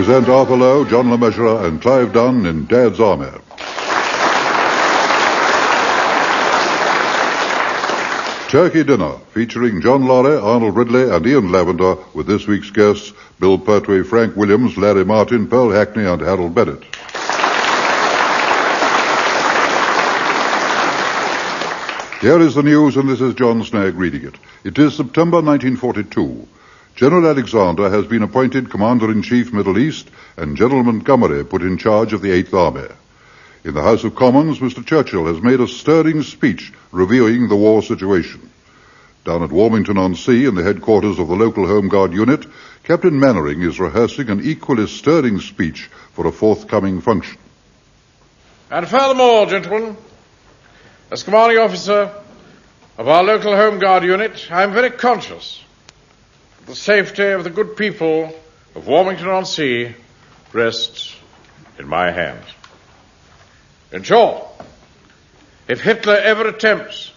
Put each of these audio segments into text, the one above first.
present Arthur Lowe, John Le Mesurier, and Clive Dunn in Dad's Army. Turkey Dinner, featuring John Laurie, Arnold Ridley, and Ian Lavender, with this week's guests, Bill Pertwee, Frank Williams, Larry Martin, Pearl Hackney, and Harold Bennett. Here is the news, and this is John Snag reading it. It is September 1942. General Alexander has been appointed Commander-in-Chief Middle East, and General Montgomery put in charge of the Eighth Army. In the House of Commons, Mr. Churchill has made a stirring speech reviewing the war situation. Down at Warmington-on-Sea, in the headquarters of the local Home Guard unit, Captain Mannering is rehearsing an equally stirring speech for a forthcoming function. And furthermore, gentlemen, as commanding officer of our local Home Guard unit, I am very conscious that the safety of the good people of Warmington-on-Sea rests in my hands. In short, if Hitler ever attempts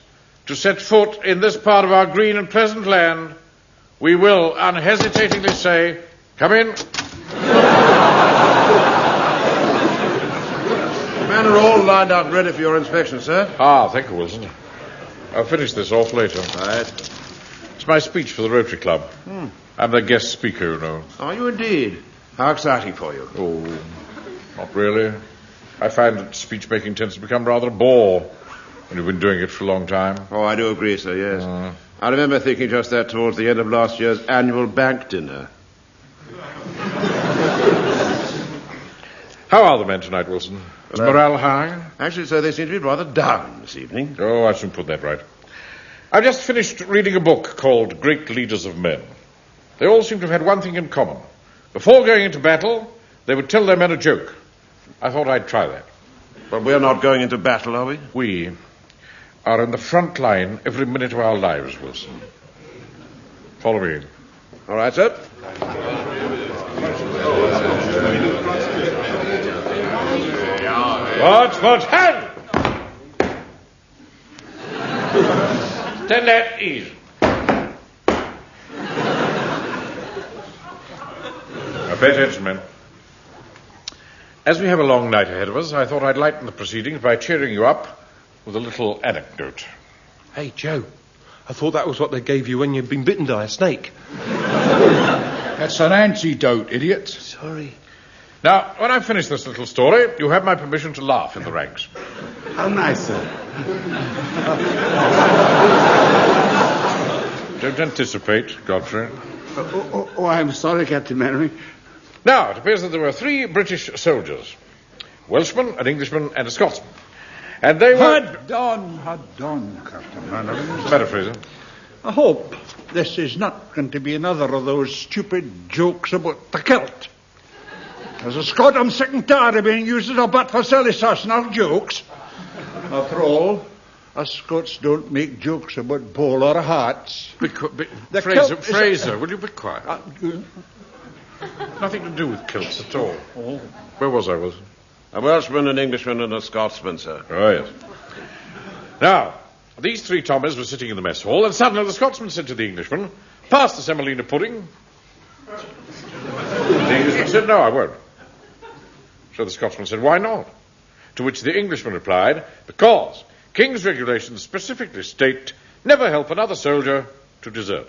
to set foot in this part of our green and pleasant land, we will unhesitatingly say, "Come in." Men are all lined up ready for your inspection, sir. Thank you, Wilson. I'll finish this off later. Right. It's my speech for the Rotary Club. I'm the guest speaker, you know. Are you indeed? How exciting for you. Oh, not really. I find that speech-making tends to become rather a bore when you've been doing it for a long time. Oh, I do agree, sir, yes. I remember thinking just that towards the end of last year's annual bank dinner. How are the men tonight, Wilson? Is morale high? Actually, sir, they seem to be rather down this evening. Oh, I soon put that right. I've just finished reading a book called Great Leaders of Men. They all seem to have had one thing in common. Before going into battle, they would tell their men a joke. I thought I'd try that. But we're not going into battle, are we? We are in the front line every minute of our lives, Wilson. Follow me. All right, sir. Watch, hand! Stand at ease. Now, pay attention, men. As we have a long night ahead of us, I thought I'd lighten the proceedings by cheering you up with a little anecdote. Hey, Joe, I thought that was what they gave you when you'd been bitten by a snake. That's an antidote, idiot. Sorry. Now, when I finish this little story, you have my permission to laugh in the ranks. How nice, sir. Don't anticipate, Godfrey. Oh, I'm sorry, Captain Mannering. Now, it appears that there were 3 British soldiers. A Welshman, an Englishman, and a Scotsman. And they were... Had done, Captain Mannering. What's the matter, Fraser? I hope this is not going to be another of those stupid jokes about the kilt. As a Scot, I'm sick and tired of being used as a butt for silly sassnell jokes. After all, us Scots don't make jokes about bowler hats. Fraser, will you be quiet? Nothing to do with kilts at all. Oh. Where was I, Wilson? A Welshman, an Englishman, and a Scotsman, sir. Oh, yes. Now, these 3 Tommies were sitting in the mess hall, and suddenly the Scotsman said to the Englishman, "Pass the semolina pudding." The Englishman said, "No, I won't." So the Scotsman said, "Why not?" To which the Englishman replied, "Because King's regulations specifically state, never help another soldier to desert."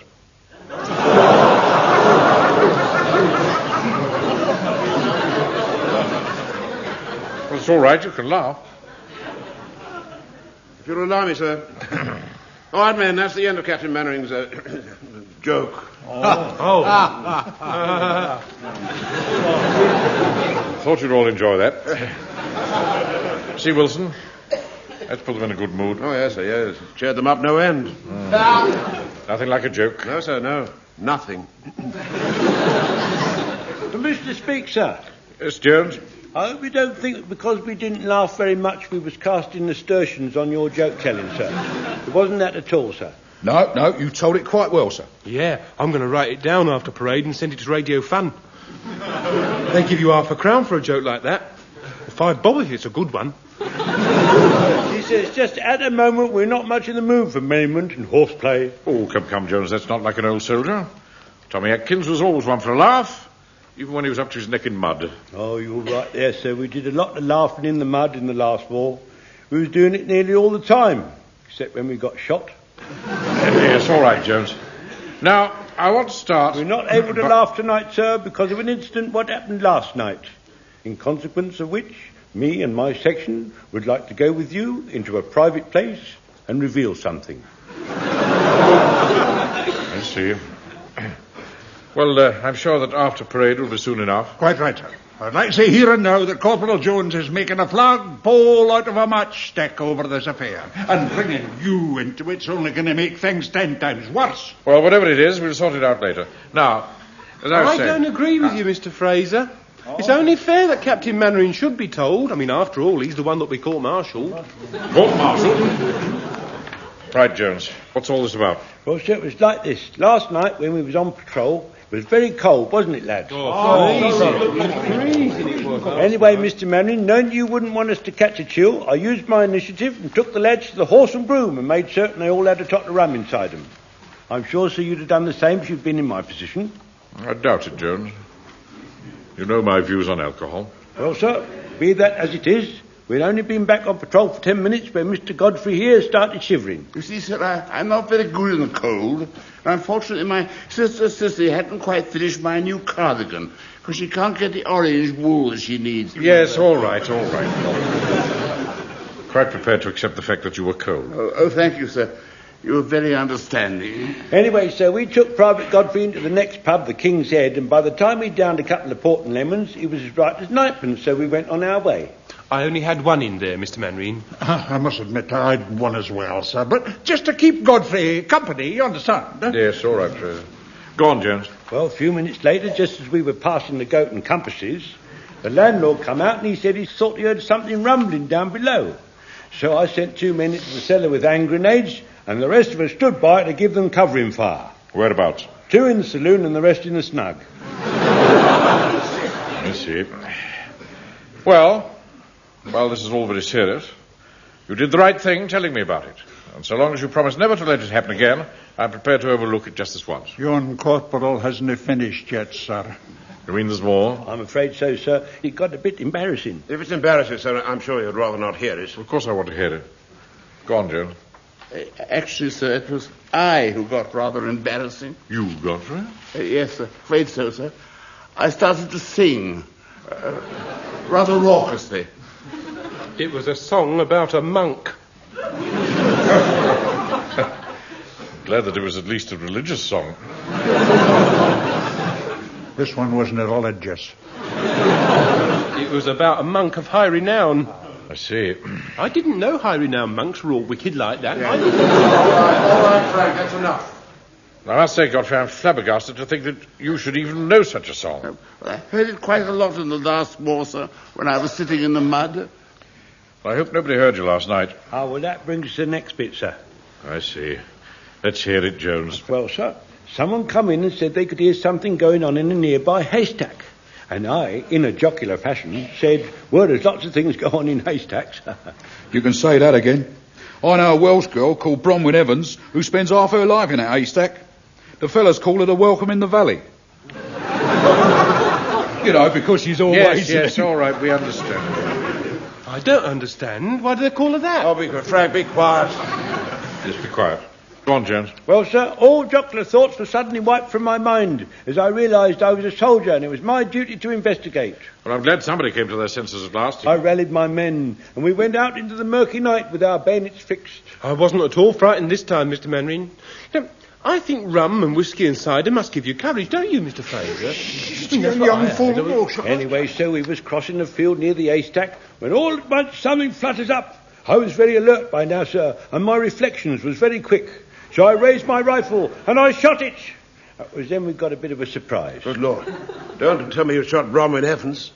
Well, it's all right, you can laugh. If you'll allow me, sir. All right, men, that's the end of Captain Mannering's joke. Thought you'd all enjoy that. See, Wilson, let's put them in a good mood. Oh, yes, sir, yes. Cheered them up no end. Nothing like a joke. No, sir, no. Nothing. Permission to speak, sir. Yes, Jones? I hope you don't think that because we didn't laugh very much we was casting nasturtiums on your joke-telling, sir. It wasn't that at all, sir. No, you told it quite well, sir. Yeah, I'm going to write it down after parade and send it to Radio Fun. They give you £half for a joke like that. £5 if it's a good one. He says, just at the moment we're not much in the mood for merriment and horseplay. Oh, come, Jones, that's not like an old soldier. Tommy Atkins was always one for a laugh. even when he was up to his neck in mud. Oh, you're right there, sir. We did a lot of laughing in the mud in the last war. We was doing it nearly all the time, except when we got shot. Yes, all right, Jones. Now, I want to start... We're not able to laugh tonight, sir, because of an incident what happened last night, in consequence of which me and my section would like to go with you into a private place and reveal something. I see. Well, I'm sure that after parade will be soon enough. Quite right, sir. I'd like to say here and now that Corporal Jones is making a flagpole out of a matchstick over this affair. And bringing you into it's only going to make things 10 times worse. Well, whatever it is, we'll sort it out later. Now, as I was saying... I don't agree with you, Mr. Fraser. It's only fair that Captain Mannering should be told. I mean, after all, he's the one that we call Marshal. Court-martial? Right, Jones. What's all this about? Well, sir, it was like this. Last night when we was on patrol, it was very cold, wasn't it, lads? Freezing it was. Anyway, Mr. Mannering, knowing you wouldn't want us to catch a chill, I used my initiative and took the lads to the Horse and Broom and made certain they all had a tot of rum inside them. I'm sure, sir, you'd have done the same if you'd been in my position. I doubt it, Jones. You know my views on alcohol. Well, sir, be that as it is, we'd only been back on patrol for 10 minutes when Mr. Godfrey here started shivering. You see, sir, I'm not very good in the cold. Unfortunately, my sister Sissy hadn't quite finished my new cardigan, because she can't get the orange wool that she needs. Yes, all right. Quite prepared to accept the fact that you were cold. Oh, thank you, sir. You were very understanding. Anyway, sir, we took Private Godfrey into the next pub, the King's Head, and by the time we'd downed a couple of port and lemons, he was as bright as ninepence, so we went on our way. I only had one in there, Mr. Mannering. I must admit I'd one as well, sir, but just to keep Godfrey company, you understand? Yes, all right, Fraser. Go on, Jones. Well, a few minutes later, just as we were passing the Goat and Compasses, the landlord come out and he said he thought he heard something rumbling down below. So I sent 2 men into the cellar with hand grenades, and the rest of us stood by to give them covering fire. Whereabouts? 2 in the saloon and the rest in the snug. I see. Well, this is all very serious. You did the right thing telling me about it. And so long as you promise never to let it happen again, I'm prepared to overlook it just this once. Yon corporal hasn't finished yet, sir. You mean there's more? I'm afraid so, sir. It got a bit embarrassing. If it's embarrassing, sir, I'm sure you'd rather not hear it. Of course I want to hear it. Go on, Jones. Actually, sir, it was I who got rather embarrassing. You, Godfrey? Yes, sir. Afraid so, sir. I started to sing, rather raucously. It was a song about a monk. Glad that it was at least a religious song. This one wasn't religious. It was about a monk of high renown. I see. I didn't know high renown monks were all wicked like that. All right, Frank, that's enough. I must say, Godfrey, I'm flabbergasted to think that you should even know such a song. Well, I heard it quite a lot in the last war, sir, when I was sitting in the mud. I hope nobody heard you last night. Ah, well, that brings us to the next bit, sir. I see. Let's hear it, Jones. Well, sir, someone come in and said they could hear something going on in a nearby haystack. And I, in a jocular fashion, said, well, there's lots of things go on in haystacks. You can say that again. I know a Welsh girl called Bronwyn Evans who spends half her life in a haystack. The fellas call it a welcome in the valley. You know, because she's always... Yes, all right, we understand. I don't understand. Why do they call her that? Oh, Frank, be quiet. Just be quiet. Go on, Jones. Well, sir, all jocular thoughts were suddenly wiped from my mind as I realised I was a soldier and it was my duty to investigate. Well, I'm glad somebody came to their senses at last. I rallied my men and we went out into the murky night with our bayonets fixed. I wasn't at all frightened this time, Mr. Mannering. You know, I think rum and whiskey and cider must give you courage, don't you, Mr. Fraser? Young fool. Anyway, so we was crossing the field near the haystack when all at once something flutters up. I was very alert by now, sir, and my reflections was very quick. So I raised my rifle and I shot it. That was then we got a bit of a surprise. Good Lord. Don't tell me you shot Bronwyn Evans.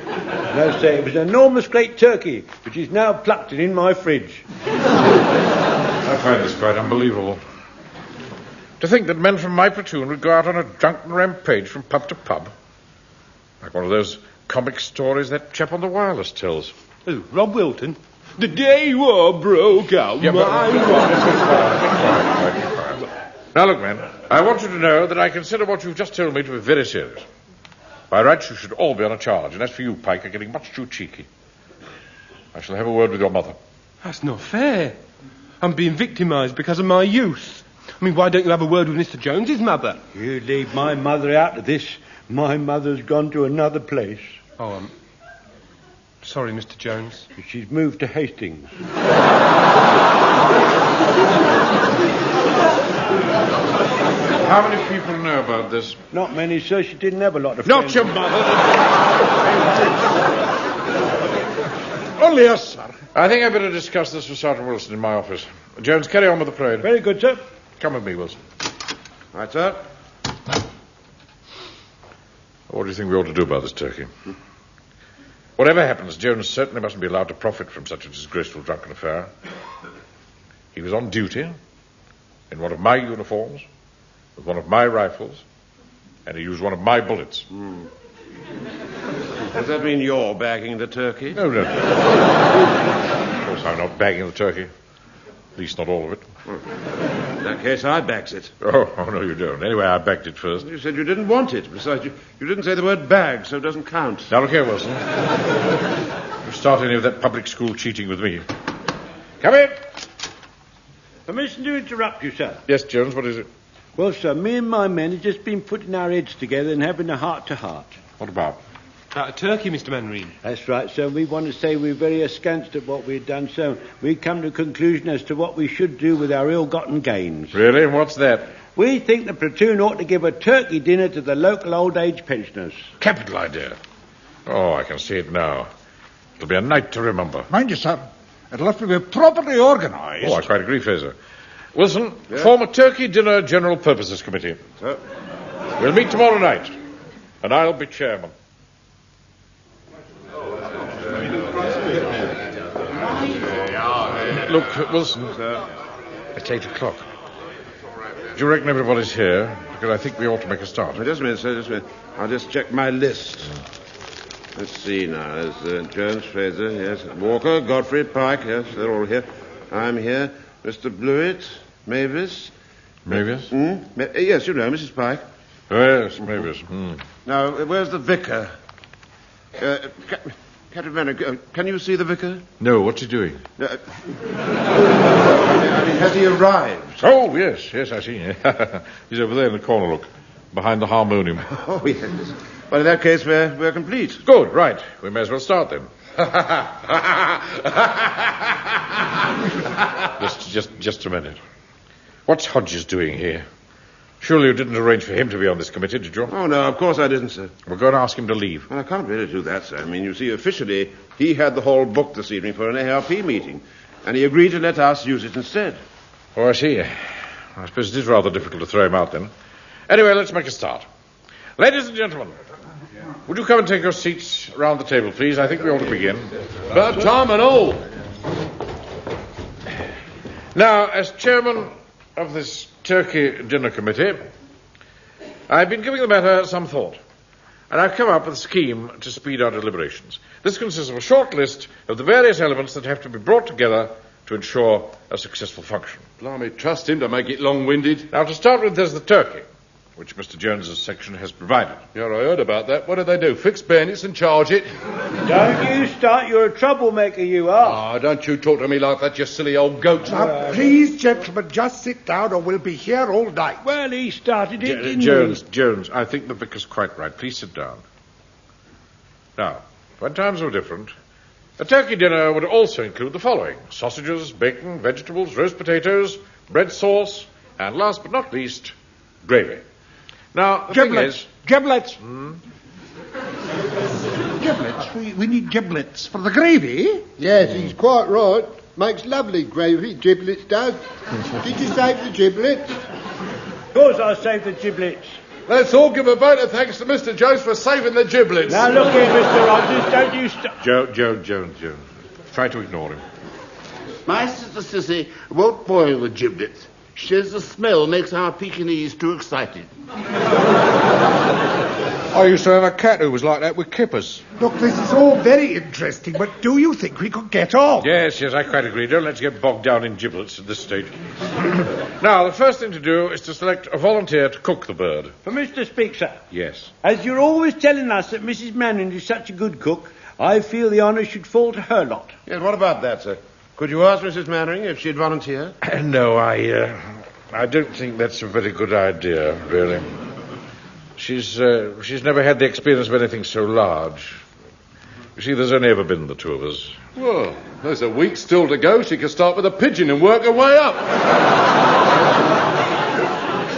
No, sir, it was an enormous great turkey, which is now plucked and in my fridge. I find this quite unbelievable. To think that men from my platoon would go out on a drunken rampage from pub to pub. Like one of those comic stories that chap on the wireless tells. Who, Rob Wilton? The day war broke out. Yeah, Now, look, man, I want you to know that I consider what you've just told me to be very serious. By rights, you should all be on a charge, and as for you, Pike, you're getting much too cheeky. I shall have a word with your mother. That's not fair. I'm being victimised because of my youth. I mean, why don't you have a word with Mr. Jones's mother? You leave my mother out of this. My mother's gone to another place. Oh, I'm sorry, Mr. Jones. She's moved to Hastings. How many people know about this? Not many, sir. She didn't have a lot of Not friends. your mother. Only us, sir. I think I'd better discuss this with Sergeant Wilson in my office. Jones, carry on with the parade. Very good, sir. Come with me, Wilson. Right, sir. What do you think we ought to do about this turkey? Whatever happens, Jones certainly mustn't be allowed to profit from such a disgraceful drunken affair. He was on duty in one of my uniforms, with one of my rifles, and he used one of my bullets. Does that mean you're bagging the turkey? No. Of course, I'm not bagging the turkey. At least not all of it. In that case, I bags it. Oh, no, you don't. Anyway, I bagged it first. You said you didn't want it. Besides, you didn't say the word bag, so it doesn't count. Now, look here, Wilson. You start any of that public school cheating with me. Come in. Permission to interrupt you, sir. Yes, Jones, what is it? Well, sir, me and my men have just been putting our heads together and having a heart-to-heart. What about? A turkey, Mr. Manreen. That's right, sir. We want to say we're very askance at what we've done, so we've come to a conclusion as to what we should do with our ill-gotten gains. Really? And what's that? We think the platoon ought to give a turkey dinner to the local old-age pensioners. Capital idea. Oh, I can see it now. It'll be a night to remember. Mind you, sir, it'll have to be properly organised. Oh, I quite agree, Fraser. Wilson, form a turkey dinner general purposes committee. Sir? We'll meet tomorrow night, and I'll be chairman. Look, Wilson, it's 8 o'clock. Do you reckon everybody's here? Because I think we ought to make a start. Just a minute, sir, just a minute. I'll just check my list. Let's see now. There's Jones, Fraser, yes. Walker, Godfrey, Pike, yes, they're all here. I'm here. Mr. Blewett, Mavis. Mavis? Yes, you know, Mrs. Pike. Oh, yes, Mavis. Now, where's the vicar? Captain Bennett, can you see the vicar? No, what's he doing? I mean, has he arrived? Oh, yes, I see. He's over there in the corner, look, behind the harmonium. Oh, yes. Well, in that case, we're complete. Good, right. We may as well start then. Just a minute. What's Hodges doing here? Surely you didn't arrange for him to be on this committee, did you? Oh, no, of course I didn't, sir. We're going to ask him to leave. Well, I can't really do that, sir. I mean, you see, officially, he had the hall booked this evening for an ARP meeting, and he agreed to let us use it instead. Oh, I see. I suppose it is rather difficult to throw him out then. Anyway, let's make a start. Ladies and gentlemen, would you come and take your seats round the table, please? I think we ought to begin. About time and all. Now, as chairman of this turkey dinner committee, I've been giving the matter some thought, and I've come up with a scheme to speed our deliberations. This consists of a short list of the various elements that have to be brought together to ensure a successful function. Blimey, trust him to make it long-winded. Now, to start with, there's the turkey, which Mr. Jones's section has provided. Yeah, I heard about that. What do they do? Fix bayonets and charge it? Don't you start. You're a troublemaker, you are. Ah, don't you talk to me like that, you silly old goat. Now, please, gentlemen, just sit down or we'll be here all night. Well, he started it, didn't Jones, I think the vicar's quite right. Please sit down. Now, when times were different, a turkey dinner would also include the following: sausages, bacon, vegetables, roast potatoes, bread sauce, and last but not least, gravy. Now, the Giblets. thing is... Giblets. Giblets. We need giblets for the gravy. Yes, he's quite right. Makes lovely gravy, giblets does. Did you save the giblets? Of course I'll save the giblets. Let's all give a vote of thanks to Mr. Jones for saving the giblets. Now, look here, Mr. Rogers, don't you stop. Jones. Try to ignore him. My sister Sissy won't boil the giblets. She says the smell makes our Pekingese too excited. I used to have a cat who was like that with kippers. Look, this is all very interesting, but do you think we could get on? Yes, I quite agree. Don't let's get bogged down in giblets at this stage. Now, the first thing to do is to select a volunteer to cook the bird. For Mr. Speaker, Yes. as you're always telling us that Mrs. Manning is such a good cook, I feel the honour should fall to her lot. Yes, what about that, sir? Could you ask Mrs. Mannering if she'd volunteer? No, I don't think that's a very good idea, really. She's never had the experience of anything so large. You see, there's only ever been the two of us. Well, there's a week still to go. She could start with a pigeon and work her way up.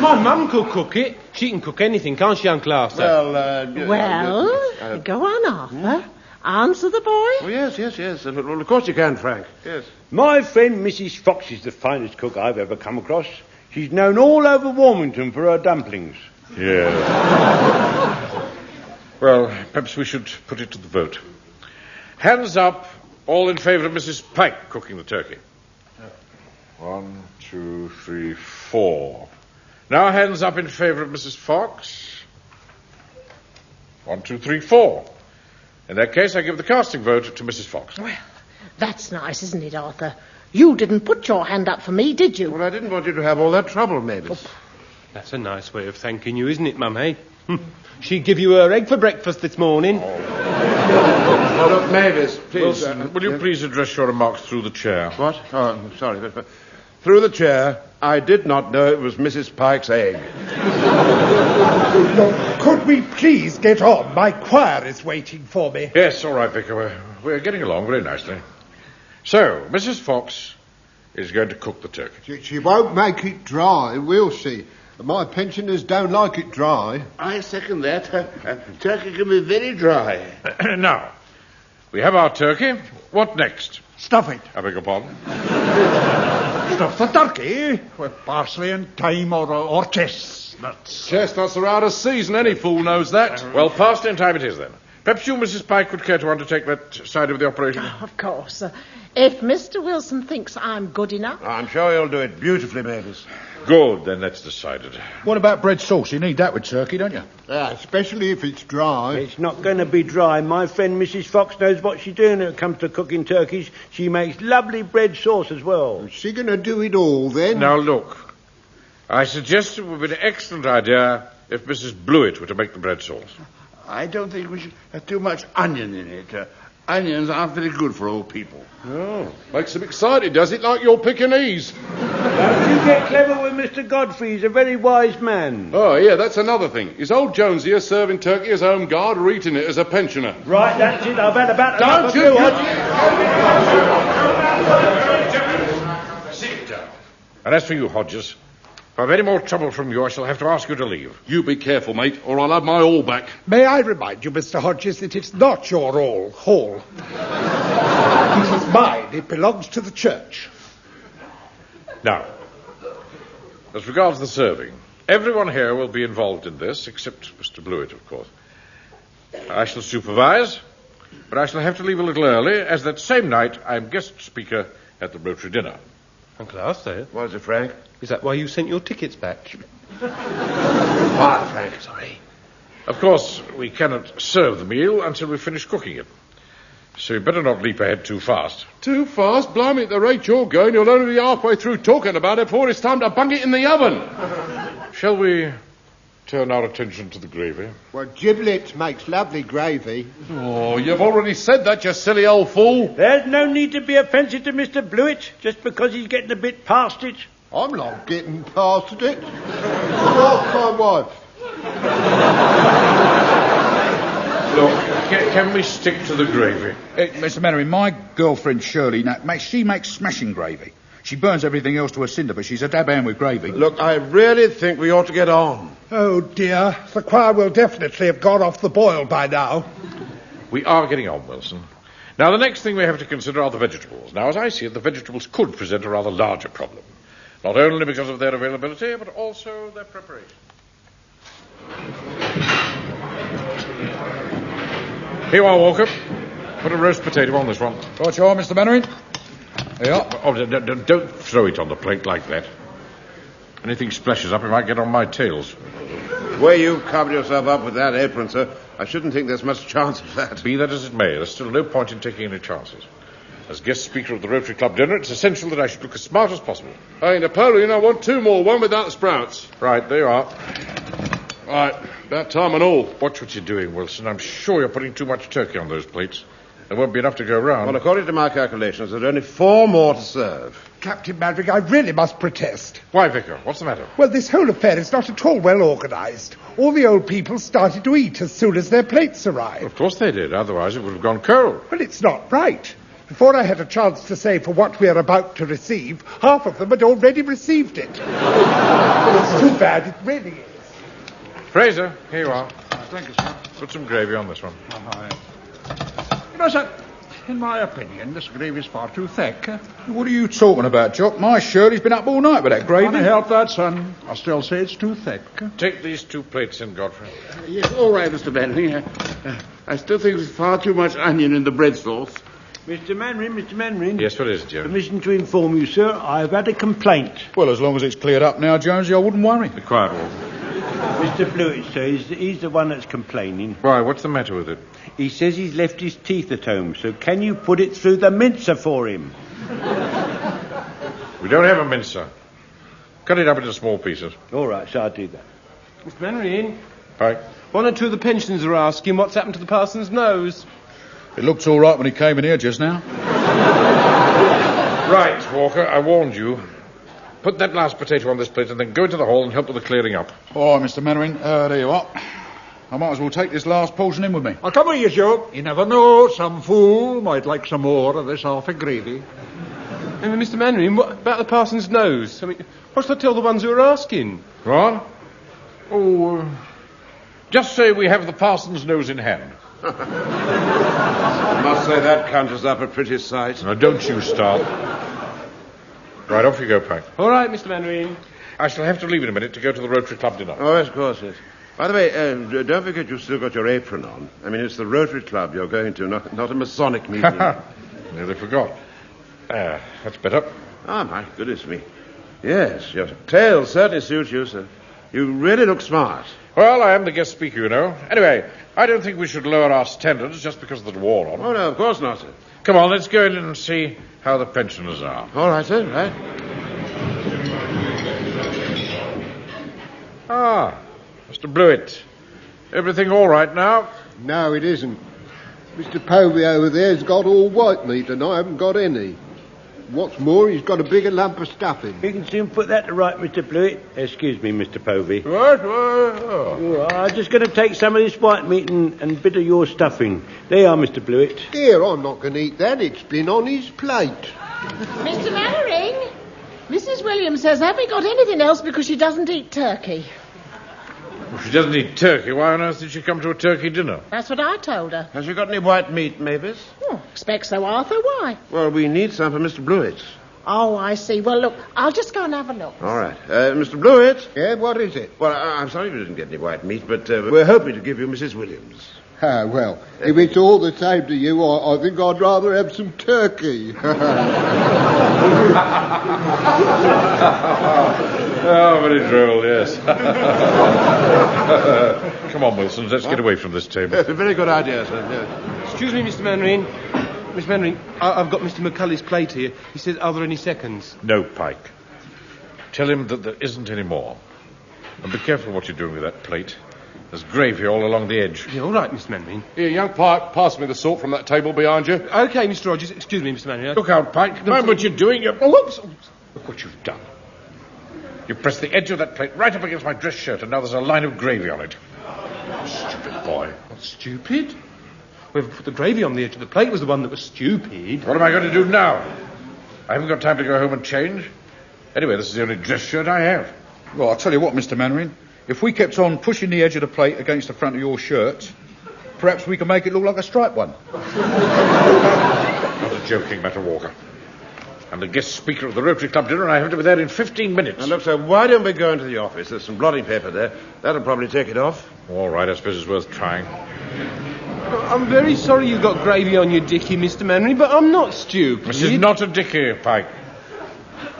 My mum could cook it. She can cook anything, can't she, Uncle Arthur? Well, go on, Arthur. Answer the boy. Oh, yes. Well, of course you can, Frank. Yes. My friend Mrs. Fox is the finest cook I've ever come across. She's known all over Warmington for her dumplings. Yeah. Well, perhaps we should put it to the vote. Hands up, all in favour of Mrs. Pike cooking the turkey. 1, 2, 3, 4. Now hands up in favour of Mrs. Fox. 1, 2, 3, 4. In that case, I give the casting vote to Mrs. Fox. Well, that's nice, isn't it, Arthur? You didn't put your hand up for me, did you? Well, I didn't want you to have all that trouble, Mavis. That's a nice way of thanking you, isn't it, Mum, eh? She give you her egg for breakfast this morning. Oh, look, Mavis, please. Wilson, will you please address your remarks through the chair? What? Oh, I'm sorry. But through the chair, I did not know it was Mrs. Pike's egg. Look, could we please get on? My choir is waiting for me. Yes, all right, Vicar. We're getting along very nicely. So, Mrs. Fox is going to cook the turkey. She won't make it dry, will she? My pensioners don't like it dry. I second that. Turkey can be very dry. Now, we have our turkey. What next? Stuff it. I beg your pardon? Stuff the turkey with parsley and thyme or chestnuts. Chestnuts are out of season. Any fool knows that. Well, parsley and thyme it is then. Perhaps you, Mrs. Pike, would care to undertake that side of the operation? Of course. If Mr. Wilson thinks I'm good enough. I'm sure you'll do it beautifully, Mavis. Good, then that's decided. What about bread sauce? You need that with turkey, don't you? Especially if it's dry. It's not going to be dry. My friend Mrs. Fox knows what she's doing when it comes to cooking turkeys. She makes lovely bread sauce as well. Is she going to do it all, then? Now, look. I suggest it would be an excellent idea if Mrs. Blewett were to make the bread sauce. I don't think we should have too much onion in it. Onions aren't very good for old people. Oh, makes them excited, does it? Like your Pekingese. Don't you get clever with Mr. Godfrey. He's a very wise man. Oh, yeah, that's another thing. Is old Jones here serving turkey as home guard or eating it as a pensioner? Right, that's it. I've had about Don't you... Sit down. And as for you, Hodges, if I've any more trouble from you, I shall have to ask you to leave. You be careful, mate, or I'll have my all back. May I remind you, Mr. Hodges, that it's not your hall. It is mine. It belongs to the church. Now, as regards the serving, everyone here will be involved in this, except Mr. Blewett, of course. I shall supervise, but I shall have to leave a little early, as that same night I'm guest speaker at the Rotary dinner. Uncle Arthur, What is it, Frank? is that why you sent your tickets back? What, Frank? Sorry. Of course, we cannot serve the meal until we finish cooking it. So you better not leap ahead too fast. Too fast? Blimey, at the rate you're going, you'll only be halfway through talking about it before it's time to bung it in the oven. Shall we turn our attention to the gravy? Well, giblets makes lovely gravy. Oh, you've already said that, you silly old fool. There's no need to be offensive to Mr. Blewett, just because he's getting a bit past it. I'm not getting past it. Ask my wife. Look, can we stick to the gravy? Mr. Mannering, my girlfriend Shirley, she makes smashing gravy. She burns everything else to a cinder, but she's a dab hand with gravy. Look, I really think we ought to get on. Oh, dear. The choir will definitely have gone off the boil by now. We are getting on, Wilson. Now, the next thing we have to consider are the vegetables. Now, as I see it, the vegetables could present a rather larger problem. Not only because of their availability, but also their preparation. Here you are, Walker. Put a roast potato on this one. Right you are, Mr. Mannering. Yeah. Oh, don't throw it on the plate like that. Anything splashes up, it might get on my tails. The way you covered yourself up with that apron, sir, I shouldn't think there's much chance of that. Be that as it may, there's still no point in taking any chances. As guest speaker of the Rotary Club dinner, it's essential that I should look as smart as possible. Hey, Napoleon, I want 2 more, one without the sprouts. Right, there you are. Right, about time and all. Watch what you're doing, Wilson. I'm sure you're putting too much turkey on those plates. There won't be enough to go round. Well, according to my calculations, there are only 4 more to serve. Captain Maverick, I really must protest. Why, Vicar? What's the matter? Well, this whole affair is not at all well organised. All the old people started to eat as soon as their plates arrived. Of course they did. Otherwise it would have gone cold. Well, it's not right. Before I had a chance to say for what we are about to receive, half of them had already received it. It's too bad, it really is. Fraser, here you are. Thank you, sir. Put some gravy on this one. You know, sir, in my opinion, this gravy's far too thick. What are you talking about, Jock? My Shirley's been up all night with that gravy. Can't help that, son. I still say it's too thick. Take these 2 plates in, Godfrey. Yes, all right, Mr. Bentley. I still think there's far too much onion in the bread sauce. Mr. Mandarin. Yes, what is it, Jones? Permission to inform you, sir, I've had a complaint. Well, as long as it's cleared up now, Jonesy, I wouldn't worry. Be quiet, Walter. Mr. Blewett, sir, he's the one that's complaining. Why, what's the matter with it? He says he's left his teeth at home, so can you put it through the mincer for him? We don't have a mincer. Cut it up into small pieces. All right, so I'll do that. Mr. Mandarin, Pike? 1 or 2 of the pensioners are asking what's happened to the parson's nose. It looked all right when he came in here just now. Right, Walker, I warned you. Put that last potato on this plate and then go into the hall and help with the clearing up. All right, Mr. Mannering, there you are. I might as well take this last portion in with me. I'll come with you, Joe. You never know. Some fool might like some more of this half a gravy. Mr. Mandarin, what about the parson's nose? I mean, what shall I tell the ones who are asking? What? Oh, just say we have the parson's nose in hand. I must say that conjures up a pretty sight. Now, don't you start. Right, off you go, Pike. All right, Mr. Mandarin. I shall have to leave in a minute to go to the Rotary Club dinner. Oh, yes, of course, yes. By the way, don't forget you've still got your apron on. I mean, it's the Rotary Club you're going to, not a Masonic meeting. Nearly forgot. That's better. Oh, my goodness me. Yes, your tail certainly suits you, sir. You really look smart. Well, I am the guest speaker, you know. Anyway, I don't think we should lower our standards just because of the war on. Oh, no, of course not, sir. Come on, let's go in and see how the pensioners are. All right, sir, right. Ah, Mr. Blewett. Everything all right now? No, it isn't. Mr. Povey over there's got all white meat and I haven't got any. What's more, he's got a bigger lump of stuffing. You can soon put that to right, Mr. Blewett. Excuse me, Mr. Povey. What? I'm just going to take some of this white meat and a bit of your stuffing. There you are, Mr. Blewett. Here, I'm not going to eat that. It's been on his plate. Mr. Mannering, Mrs. Williams says, have we got anything else because she doesn't eat turkey? Well, she doesn't eat turkey. Why on earth did she come to a turkey dinner? That's what I told her. Has she got any white meat, Mavis? Oh, expect so, Arthur. Why? Well, we need some for Mr. Blewett. Oh, I see. Well, look, I'll just go and have a look. All right. Mr. Blewett? Yeah, what is it? Well, I'm sorry you didn't get any white meat, but we're hoping to give you Mrs. Williams. Ah, well, if it's all the same to you, I think I'd rather have some turkey. Oh, very droll, yes. Come on, Wilson, let's get away from this table. Yes, a very good idea, sir. Yes. Excuse me, Mr. Mandarin. Mr. Mandarin, I've got Mr. McCulley's plate here. He says, are there any seconds? No, Pike. Tell him that there isn't any more. And be careful what you're doing with that plate. There's gravy all along the edge. Yeah, all right, Mr. Mandarin. Here, young Pike, pass me the salt from that table behind you. OK, Mr. Rogers. Excuse me, Mr. Mandarin. Look out, Pike. Mind what you're doing. Whoops. Look what you've done. You pressed the edge of that plate right up against my dress shirt, and now there's a line of gravy on it. Stupid boy. What, stupid? Whoever put the gravy on the edge of the plate was the one that was stupid. What am I going to do now? I haven't got time to go home and change. Anyway, this is the only dress shirt I have. Well, I'll tell you what, Mr. Mannering. If we kept on pushing the edge of the plate against the front of your shirt, perhaps we could make it look like a striped one. Not a joking matter, Walker. I'm the guest speaker of the Rotary Club dinner, and I have to be there in 15 minutes. Now, look, sir, why don't we go into the office? There's some blotting paper there. That'll probably take it off. All right, I suppose it's worth trying. I'm very sorry you got gravy on your dicky, Mr. Mandarin, but I'm not stupid. This is not a dicky, Pike.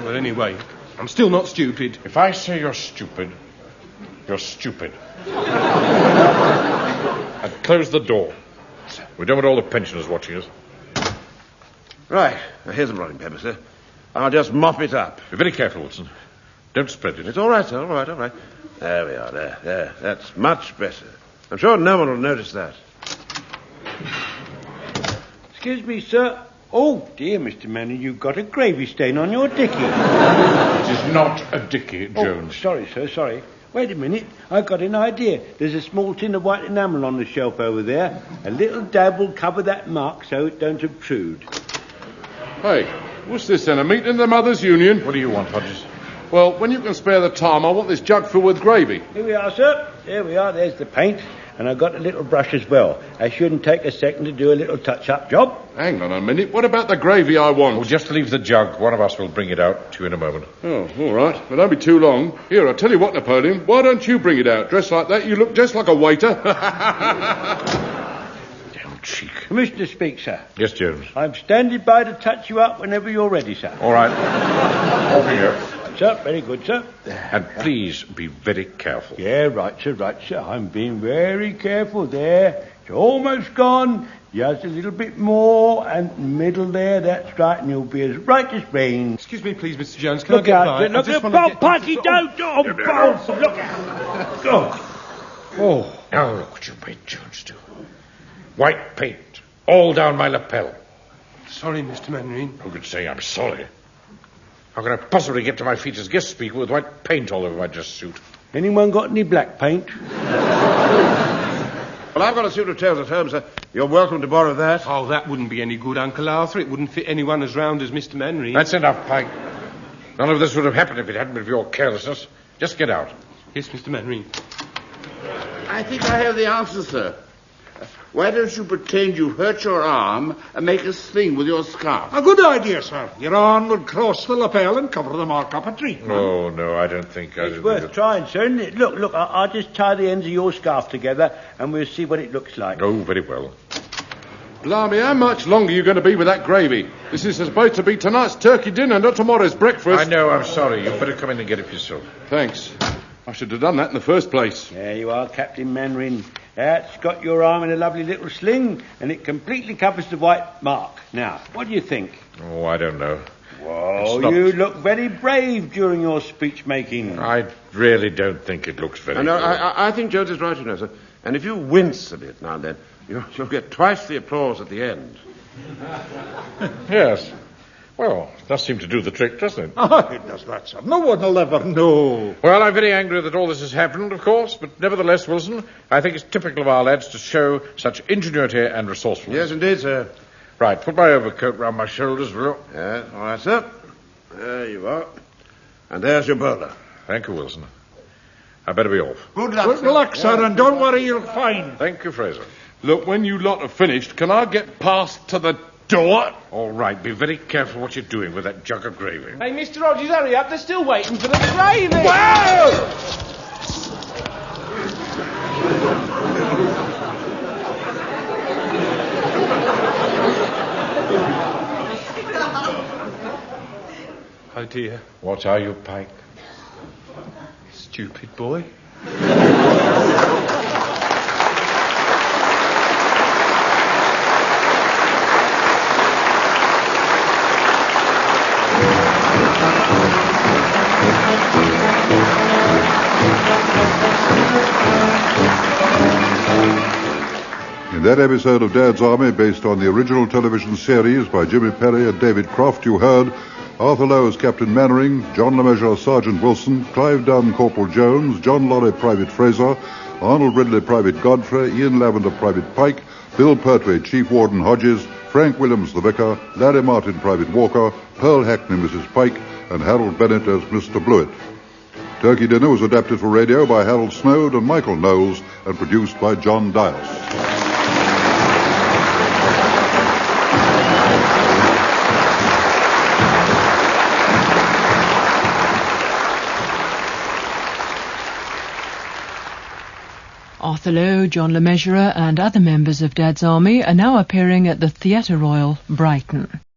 Well, anyway, I'm still not stupid. If I say you're stupid, you're stupid. And close the door. We don't want all the pensioners watching us. Right. Now, here's the blotting paper, sir. I'll just mop it up. Be very careful, Wilson. Don't spread it. It's all right, sir. All right. There we are. There. That's much better. I'm sure no one will notice that. Excuse me, sir. Oh, dear, Mr. Manning, you've got a gravy stain on your dicky. It is not a dicky, Jones. Oh, sorry, sir, sorry. Wait a minute. I've got an idea. There's a small tin of white enamel on the shelf over there. A little dab will cover that mark so it don't obtrude. Hey, what's this then? A meeting of the Mothers' Union? What do you want, Hodges? Well, when you can spare the time, I want this jug filled with gravy. Here we are, sir. There we are. There's the paint. And I've got a little brush as well. I shouldn't take a second to do a little touch-up job. Hang on a minute. What about the gravy I want? Oh, just leave the jug. One of us will bring it out to you in a moment. Oh, all right. But don't be too long. Here, I'll tell you what, Napoleon. Why don't you bring it out? Dressed like that, you look just like a waiter. Damn cheek. Commissioner speaks, sir. Yes, Jones. I'm standing by to touch you up whenever you're ready, sir. All right. Over here. Sir, very good, sir. And please be very careful. Yeah, right, sir. I'm being very careful there. It's almost gone. Just a little bit more. And middle there, that's right. And you'll be as right as rain. Excuse me, please, Mr. Jones. Can I Look get out, by? look out, Pikey, don't. Look out. Oh, now look what you made Jones do. White paint all down my lapel. Sorry, Mr. Mannering. Who could say I'm sorry? How can I possibly get to my feet as guest speaker with white paint all over my dress suit? Anyone got any black paint? Well, I've got a suit of tails at home, sir. You're welcome to borrow that. Oh, that wouldn't be any good, Uncle Arthur. It wouldn't fit anyone as round as Mr. Mannering. That's enough, Pike. None of this would have happened if it hadn't been for your carelessness. Just get out. Yes, Mr. Mannering. I think I have the answer, sir. Why don't you pretend you hurt your arm and make a sling with your scarf? A good idea, sir. Your arm would cross the lapel and cover the mark up a tree. Oh, no, I don't think I... It's worth trying, sir, isn't it? Look, I'll just tie the ends of your scarf together and we'll see what it looks like. Oh, very well. Blimey, how much longer are you going to be with that gravy? This is supposed to be tonight's turkey dinner, not tomorrow's breakfast. I know, I'm sorry. You'd better come in and get it yourself. Thanks. I should have done that in the first place. There you are, Captain Mannering. That's got your arm in a lovely little sling, and it completely covers the white mark. Now, what do you think? Oh, I don't know. Well, you look very brave during your speech-making. I really don't think it looks very No, good. I think Jones is right, you know, sir. And if you wince a bit now and then, you'll get twice the applause at the end. Yes. Well, it does seem to do the trick, doesn't it? Oh, it does that, sir. No one will ever know. Well, I'm very angry that all this has happened, of course, but nevertheless, Wilson, I think it's typical of our lads to show such ingenuity and resourcefulness. Yes, indeed, sir. Right, put my overcoat round my shoulders, will you? Yes, all right, sir. There you are. And there's your bowler. Thank you, Wilson. I better be off. Good luck, Good luck, sir, and don't worry, you'll find. Thank you, Fraser. Look, when you lot have finished, can I get past to the door? All right, be very careful what you're doing with that jug of gravy. Hey, Mr. Rogers, hurry up. They're still waiting for the gravy. Whoa! Oh, dear. What are you, Pike? Stupid boy. In that episode of Dad's Army, based on the original television series by Jimmy Perry and David Croft, you heard Arthur Lowe as Captain Mannering, John LeMessurier Sergeant Wilson, Clive Dunn Corporal Jones, John Lorry Private Fraser, Arnold Ridley Private Godfrey, Ian Lavender Private Pike, Bill Pertwee Chief Warden Hodges, Frank Williams the Vicar, Larry Martin Private Walker, Pearl Hackney Mrs. Pike, and Harold Bennett as Mr. Blewett. Turkey Dinner was adapted for radio by Harold Snowd and Michael Knowles and produced by John Dias. Arthur Lowe, John LeMessurier and other members of Dad's Army are now appearing at the Theatre Royal, Brighton.